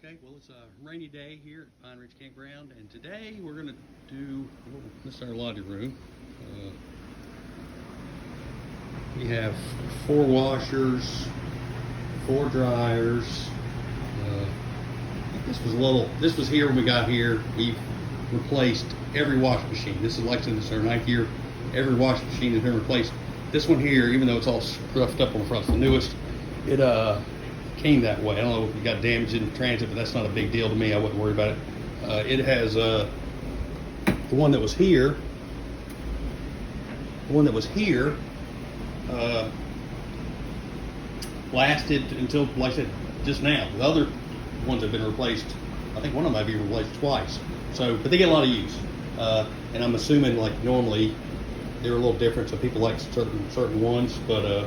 Okay, well, it's a rainy day here at Pine Ridge Campground, and today we're going to do, this is our laundry room. We have 4 washers, 4 dryers. This was here when we got here. We've replaced every washing machine. This is like this is our 9th year. Every washing machine has been replaced. This one here, even though it's all roughed up on the front, it's the newest. It came that way. I don't know if it got damaged in transit, but that's not a big deal to me. I wouldn't worry about it. It has the one that was here. The one that was here lasted until, like I said, just now. The other ones have been replaced. I think one of them might be replaced twice. So, but they get a lot of use. And I'm assuming, like normally, they're a little different. So people like certain ones, but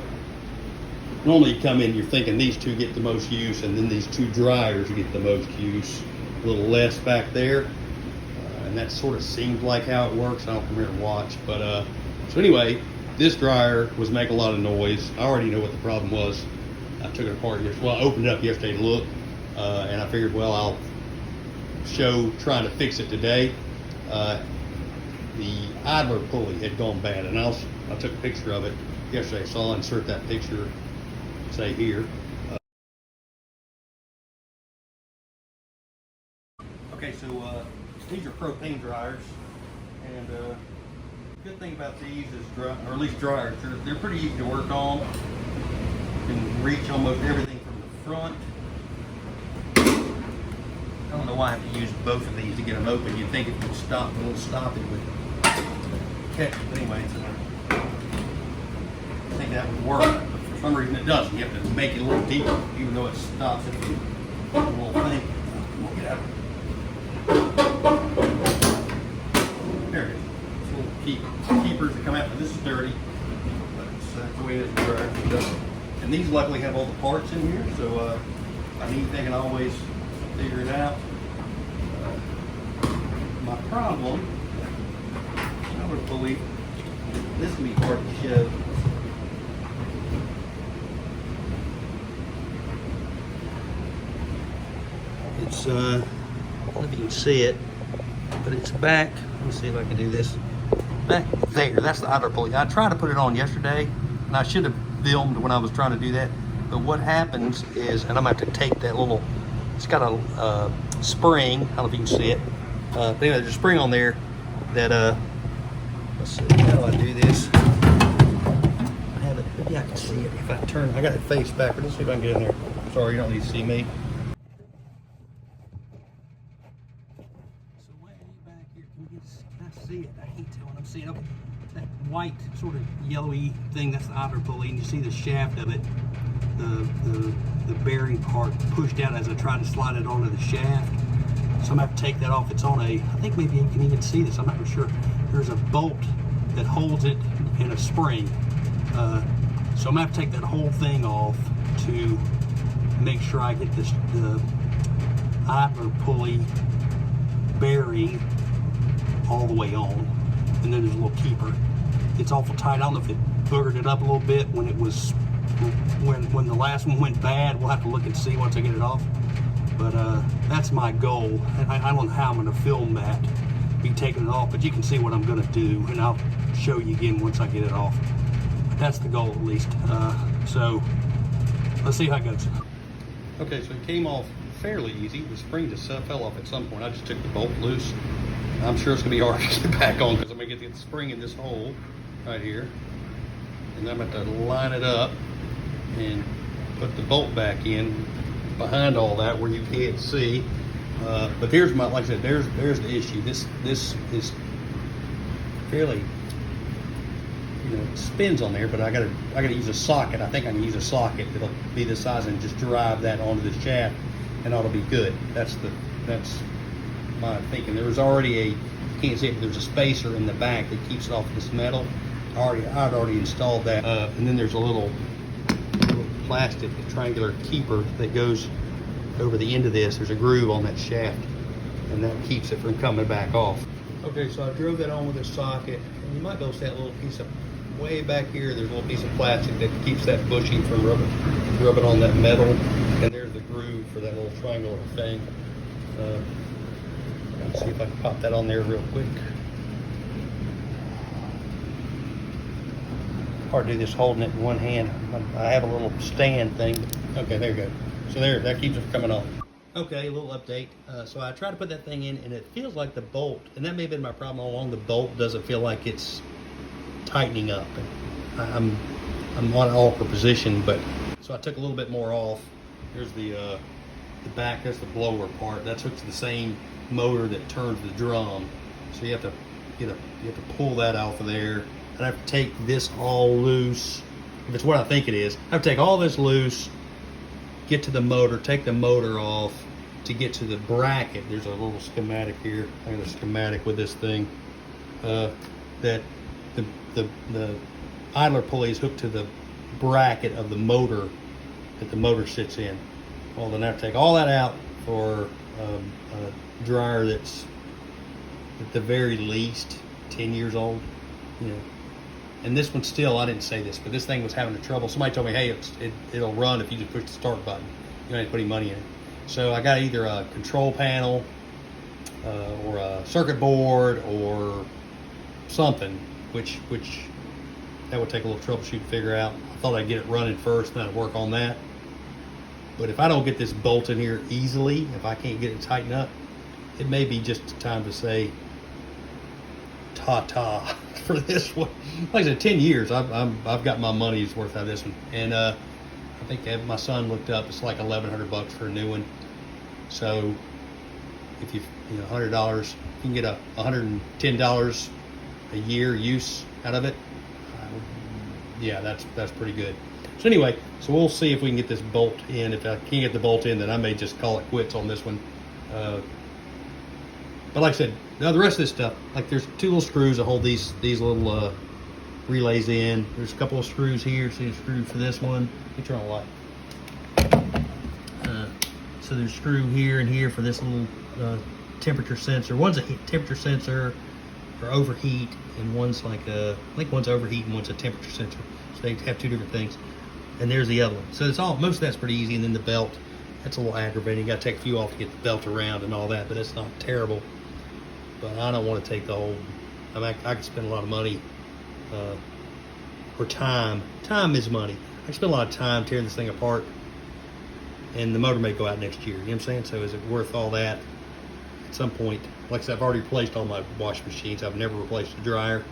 normally you come in, you're thinking these 2 get the most use, and then these 2 dryers get the most use. A little less back there, and that sort of seems like how it works. I don't come here and watch, but so anyway, this dryer was making a lot of noise. I already know what the problem was. I took it apart yesterday. Well, I opened it up yesterday to look, and I figured, well, I'll show trying to fix it today. The idler pulley had gone bad, and I took a picture of it yesterday, so I'll insert that picture, say here. Okay, so these are propane dryers, and the good thing about these is, or at least dryers, they're pretty easy to work on. You can reach almost everything from the front. I don't know why I have to use both of these to get them open. You'd think it would stop, a little stop it would catch it. But anyway, I think that would work. But for some reason it doesn't. You have to make it a little deeper, even though it stops it. The little thing. We'll get out. There it is. It's little keepers that come out. Now, this is dirty, but that's the way it is. And these luckily have all the parts in here, so if I need anything, I can always figure it out. My problem, I would believe this can be hard to show. It's I don't know if you can see it, but it's back. Let me see if I can do this. Back there, that's the idler pulley. I tried to put it on yesterday, and I should have filmed when I was trying to do that. But what happens is, and I'm gonna have to take that little, it's got a spring, I don't know if you can see it. But anyway, there's a spring on there that, let's see, how do I do this? I have it, maybe I can see it if I turn, I got it face backward. Let's see if I can get in there. Sorry, you don't need to see me. So way back here, can I see it? I hate telling I'm seeing okay, that white sort of yellowy thing, that's the idler pulley, and you see the shaft of it, the bearing part pushed out as I try to slide it onto the shaft. So I'm gonna have to take that off. It's on a, I think maybe you can even see this, I'm not sure. There's a bolt that holds it in a spring. So I'm gonna have to take that whole thing off to make sure I get the idler pulley bearing all the way on. And then there's a little keeper. It's awful tight. I don't know if it boogered it up a little bit when it was, when the last one went bad. We'll have to look and see once I get it off. But that's my goal. And I don't know how I'm gonna film that, be taking it off, but you can see what I'm gonna do, and I'll show you again once I get it off. But that's the goal, at least. So let's see how it goes. Okay, so it came off fairly easy. The spring just fell off at some point. I just took the bolt loose. I'm sure it's gonna be hard to get back on because I'm gonna get the spring in this hole right here. And then I'm gonna have to line it up and put the bolt back in behind all that where you can't see. But there's my, like I said, there's the issue. This is fairly, you know, it spins on there, but I gotta use a socket. I think I can use a socket that'll be this size and just drive that onto the shaft, and that'll be good. That's my thinking. There was already you can't see it, but there's a spacer in the back that keeps it off this metal. I'd already installed that. And then there's a little plastic, a triangular keeper that goes over the end of this. There's a groove on that shaft, and that keeps it from coming back off. Okay, so I drove that on with a socket, and you might be able to see that little piece of, way back here, there's a little piece of plastic that keeps that bushing from rubbing on that metal, and there's the groove for that little triangular thing. Let's see if I can pop that on there real quick. Hard to do this holding it in one hand. I have a little stand thing. Okay, there you go. So there, that keeps it from coming off. Okay, a little update. So I tried to put that thing in, and it feels like the bolt, and that may have been my problem all along. The bolt doesn't feel like it's tightening up. And I'm on an awkward position, but so I took a little bit more off. Here's the back. That's the blower part. That's hooked to the same motor that turns the drum. So you have to pull that off of there. I have to take this all loose. If it's what I think it is, I have to take all this loose, get to the motor, take the motor off to get to the bracket. There's a little schematic here. I got a schematic with this thing. That the idler pulley is hooked to the bracket of the motor that the motor sits in. Well, then I have to take all that out for a dryer that's at the very least 10 years old. You know. And this one still, I didn't say this, but this thing was having trouble. Somebody told me, hey, it'll run if you just push the start button. You don't have to put any money in it. So I got either a control panel or a circuit board or something, which that would take a little troubleshooting to figure out. I thought I'd get it running first, and I'd work on that. But if I don't get this bolt in here easily, if I can't get it tightened up, it may be just time to say ta-ta for this one. Like I said, 10 years, I've got my money's worth out of this one. And I think my son looked up, it's like $1,100 for a new one. So if you know, $100, you can get $110 a year use out of it. Yeah, that's pretty good. So anyway, so we'll see if we can get this bolt in. If I can't get the bolt in, then I may just call it quits on this one. But like I said, now the rest of this stuff, like there's two little screws that hold these little relays in. There's a couple of screws here. See a screw for this one. Let me turn on the light. So there's a screw here and here for this little temperature sensor. One's a temperature sensor for overheat, and one's like I think one's overheat and one's a temperature sensor. So they have two different things. And there's the other one. So it's all, most of that's pretty easy. And then the belt, that's a little aggravating. You got to take a few off to get the belt around and all that, but it's not terrible. But I don't want to take the whole, I mean, I could spend a lot of money, or time. Time is money. I could spend a lot of time tearing this thing apart, and the motor may go out next year. You know what I'm saying? So is it worth all that? At some point, like I said, I've already replaced all my washing machines. I've never replaced a dryer.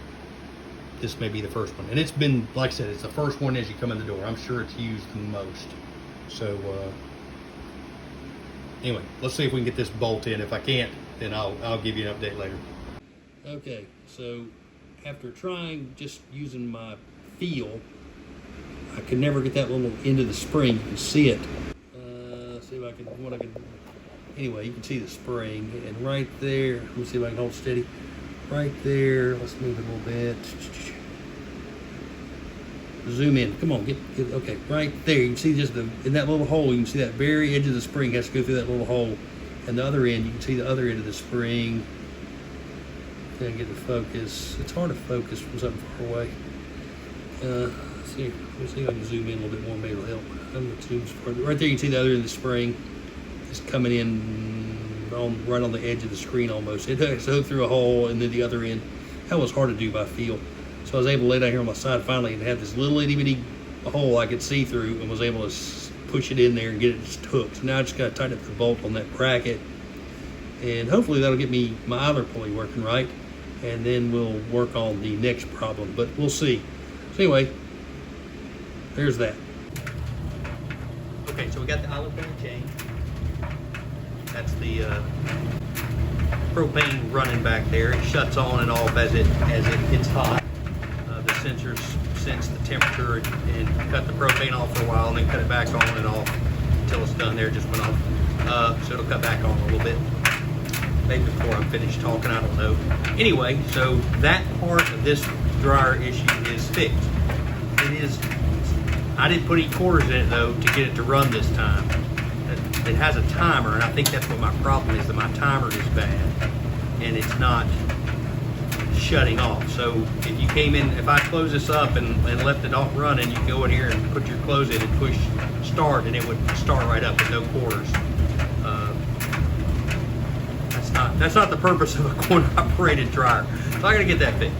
This may be the first one. And it's been, like I said, it's the first one as you come in the door. I'm sure it's used the most. So, anyway, let's see if we can get this bolt in. If I can't, then I'll give you an update later. Okay, so after trying just using my feel, I could never get that little end of the spring. You can see it. See if I can, anyway, you can see the spring, and right there, let me see if I can hold steady. Right there, let's move it a little bit. Zoom in, come on, get okay, right there. You can see just in that little hole, you can see that very edge of the spring has to go through that little hole. And the other end, you can see the other end of the spring. Gotta get the focus. It's hard to focus from something far away. Let's see if I can zoom in a little bit more, maybe it'll help. I'm gonna zoom further. Right there, you can see the other end of the spring. It's coming in right on the edge of the screen almost. It has to go through a hole, and then the other end. That was hard to do by feel. So I was able to lay down here on my side finally and have this little itty bitty hole I could see through, and was able to push it in there and get it just hooked. So now I just got to tighten up the bolt on that bracket, and hopefully that'll get me my idler pulley working right, and then we'll work on the next problem, but we'll see. So anyway, there's that. Okay, so we got the idler pulley changed. That's the propane running back there. It shuts on and off as it gets hot. The sensors sense the temperature and cut the propane off for a while, and then cut it back on and off until it's done. There, it just went off. So it'll cut back on a little bit. Maybe before I'm finished talking, I don't know. Anyway, so that part of this dryer issue is fixed. It is. I didn't put any quarters in it though to get it to run this time. It has a timer, and I think that's what my problem is, that my timer is bad and it's not shutting off. So if you came in, if I close this up and left it off running, you go in here and put your clothes in and push start, and it would start right up with no quarters. That's not the purpose of a coin-operated dryer. So I got to get that fixed.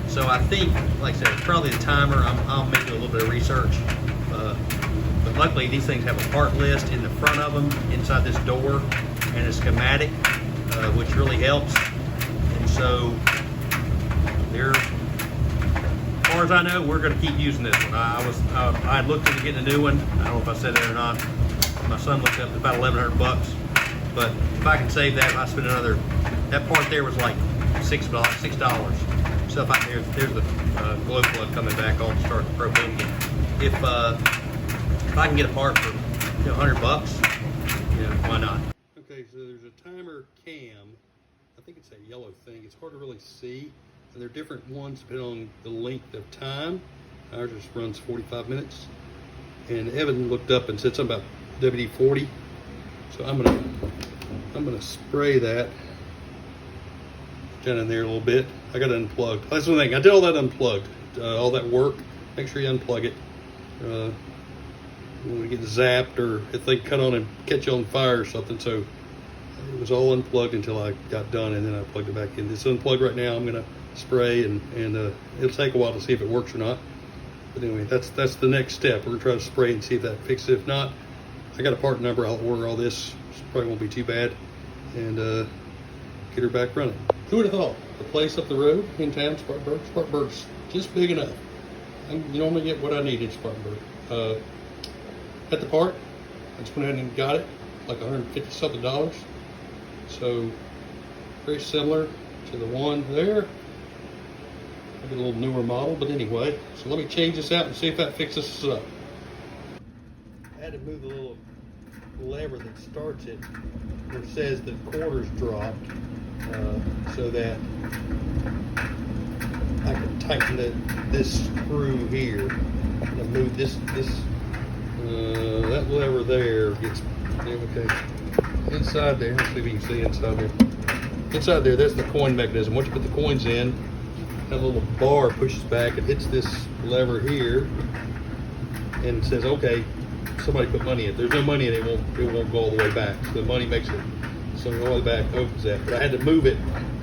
So I think, like I said, it's probably the timer. I'll make a little bit of research. But luckily, these things have a part list in the front of them, inside this door, and a schematic, which really helps. And so, as far as I know, we're going to keep using this one. I looked into getting a new one. I don't know if I said that or not. My son looked up about $1,100. But if I can save that, if I spend another, that part there was like $6. So if there's the glow plug coming back on to start the propane again. If I can get a part for $100, why not? Okay, so there's a timer cam. I think it's that yellow thing. It's hard to really see. And there are different ones depending on the length of time. Ours just runs 45 minutes. And Evan looked up and said something about WD-40. So I'm gonna spray that down in there a little bit. I got it unplugged. That's one thing. I did all that unplugged. All that work. Make sure you unplug it. When we get zapped or if they cut on and catch you on fire or something. So it was all unplugged until I got done, and then I plugged it back in. It's unplugged right now. I'm gonna spray, and it'll take a while to see if it works or not. But anyway, that's the next step. We're gonna try to spray and see if that fixes it. If not, I got a part number. I'll order all this. Probably won't be too bad, and get her back running. Who would have thought? The place up the road in town, Spartanburg's just big enough. You normally get what I need in Spartanburg. At the part, I just went ahead and got it, like $150 something. So very similar to the one there. Maybe a little newer model, but anyway. So let me change this out and see if that fixes us up. I had to move the little lever that starts it, which says the quarters dropped, so that I can tighten this screw here and move this that lever there gets okay inside there. Let's see if you can see inside there. Inside there, that's the coin mechanism. Once you put the coins in, that little bar pushes back and hits this lever here, and says, "Okay, somebody put money in." If there's no money in it, it won't go all the way back. So the money makes it so all the way back opens that. But I had to move it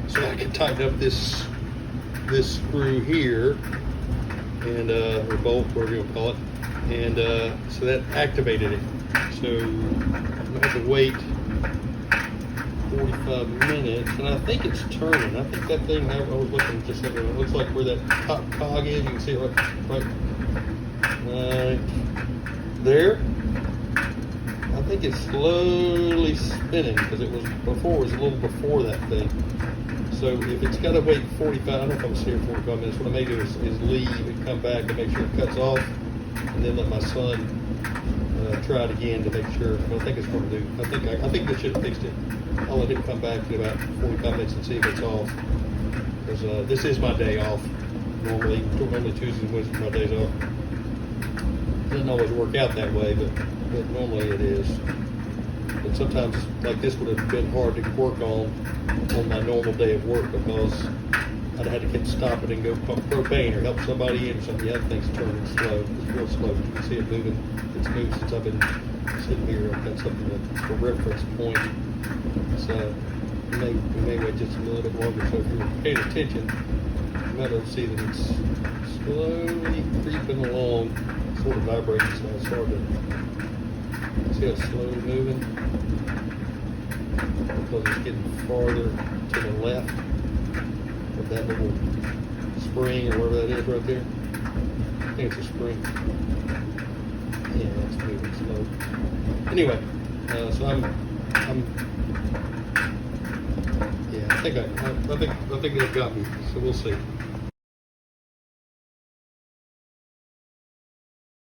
so I could tighten up this screw here, and or bolt, whatever you want to call it, and so that activated it. So I had to wait 45 minutes, and I think it's turning. I think that thing, I was looking just like it looks like where that top cog is. You can see it right there. I think it's slowly spinning because it was a little before that thing. So if it's got to wait 45, I don't know if I'm going to see here 45 minutes. What I may do is leave and come back and make sure it cuts off, and then let my son try it again to make sure. But I think it's going to do. I think this should have fixed it. I'll let him come back in about 45 minutes and see if it's off. Because this is my day off. Normally Tuesdays and Wednesdays are my days off. Doesn't always work out that way, but normally it is. But sometimes, like this would have been hard to work on my normal day of work because I'd had to keep stopping and go pump propane or help somebody in or something. The other thing's turning slow. It's real slow. You can see it moving. It's moved since I've been sitting here. I've got something that's a reference point. So we may wait just a little bit longer. So if you're paying attention, you might be able to see that it's slowly creeping along, sort of vibrating. So it's hard to see how it's slowly moving because it's getting farther to the left of that little spring or whatever that is right there. I think it's a spring. Yeah, it's moving slow. Anyway, so I'm yeah, I think they've got me. So we'll see.